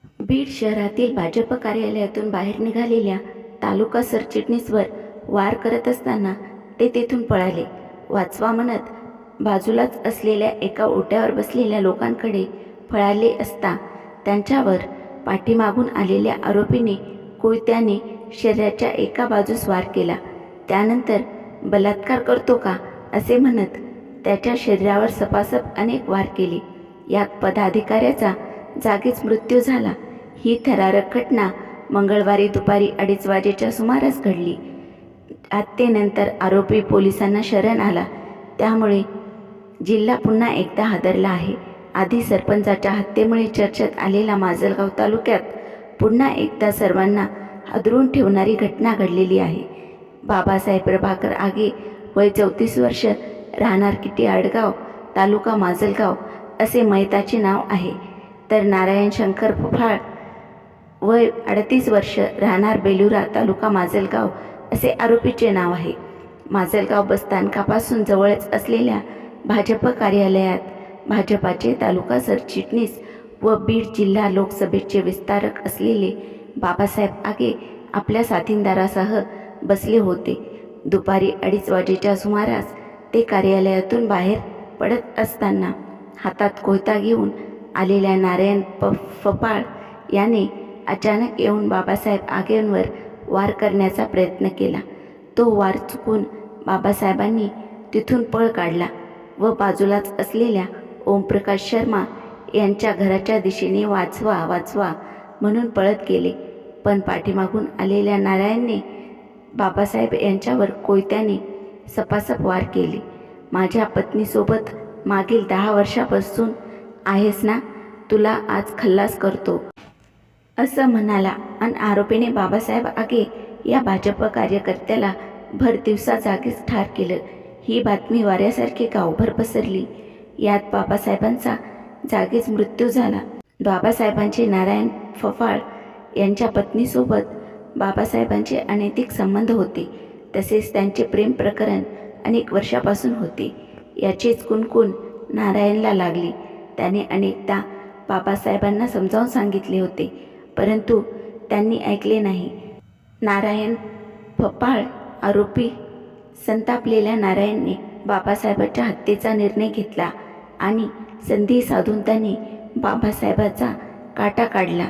बीड शहरातील भाजप कार्यालयातून बाहेर निघालेल्या तालुका सरचिटणीसवर वार करत असताना ते तेथून पळाले. वाचवा म्हणत बाजूलाच असलेल्या एका ओट्यावर बसलेल्या लोकांकडे पळाले असता त्यांच्यावर पाठीमागून आलेल्या आरोपीने कोयत्याने शरीराच्या एका बाजूस वार केला. त्यानंतर बलात्कार करतो का असे म्हणत त्याच्या शरीरावर सपासप अनेक वार केले. यात पदाधिकाऱ्याचा जागीच मृत्यू झाला. ही थरारक घटना मंगळवारी दुपारी 2:30 वाजेच्या सुमारास घडली. हत्येनंतर आरोपी पोलिसांना शरण आला. त्यामुळे जिल्हा पुन्हा एकदा हादरला आहे. आधी सरपंचाच्या हत्येमुळे चर्चेत आलेला माजलगाव तालुक्यात पुन्हा एकदा सर्वांना हादरून ठेवणारी घटना घडलेली आहे. बाबासाहेब प्रभाकर आगे, वय 34 वर्ष, राहणार किटी आडगाव, तालुका माजलगाव असे मयताचे नाव आहे. तर नारायण शंकर फफाळ, वय 38 वर्ष, राहणार बेलुरा, तालुका माजलगाव असे आरोपीचे नाव आहे. माजलगाव बसस्थानकापासून जवळच असलेल्या भाजप कार्यालयात भाजपाचे तालुका सरचिटणीस व बीड जिल्हा लोकसभेचे विस्तारक असलेले बाबासाहेब आगे आपल्या साथीदारासह बसले होते. दुपारी 2:30 वाजेच्या सुमारास ते कार्यालयातून बाहेर पडत असताना हातात कोयता घेऊन आलेल्या नारायण फपाळ याने अचानक येऊन बाबासाहेब आगेंवर वार करण्याचा प्रयत्न केला. तो वार चुकून बाबासाहेबांनी तिथून पळ काढला व बाजूलाच असलेल्या ओमप्रकाश शर्मा यांच्या घराच्या दिशेने वाचवा वाचवा म्हणून पळत गेले. पण पाठीमागून आलेल्या नारायणने बाबासाहेब यांच्यावर कोयत्याने सपासप वार केले. माझ्या पत्नीसोबत मागील 10 वर्षापासून आहेस ना, तुला आज खल्लास करतो असं म्हणाला आणि आरोपीने बाबासाहेब आगे या भाजप कार्यकर्त्याला भर दिवसा जागीच ठार केलं. ही बातमी वाऱ्यासारखी गावभर पसरली. यात बाबासाहेबांचा जागीच मृत्यू झाला. बाबासाहेबांचे नारायण फफाळ यांच्या पत्नीसोबत बाबासाहेबांचे अनैतिक संबंध होते. तसेच त्यांचे प्रेम प्रकरण अनेक वर्षापासून होते. याचीच कुणकुण नारायणला लागली. त्याने अनेकदा बाबासाहेबांना समजावून सांगितले होते, परंतु त्यांनी ऐकले नाही. नारायण फपाळ आरोपी संतापलेल्या नारायणने बाबासाहेबांच्या हत्येचा निर्णय घेतला आणि संधी साधून त्यांनी बाबासाहेबाचा काटा काढला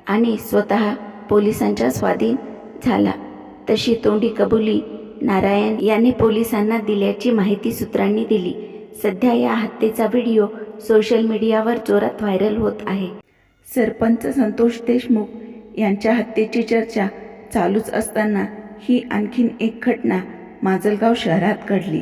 आणि स्वतः पोलिसांच्या स्वाधीन झाला. तशी तोंडी कबुली नारायण याने पोलिसांना दिल्याची माहिती सूत्रांनी दिली. सध्या या हत्येचा व्हिडिओ सोशल मीडियावर जोरात व्हायरल होत आहे. सरपंच संतोष देशमुख यांच्या हत्येची चर्चा चालूच असताना ही आणखीन एक घटना माजलगाव शहरात घडली.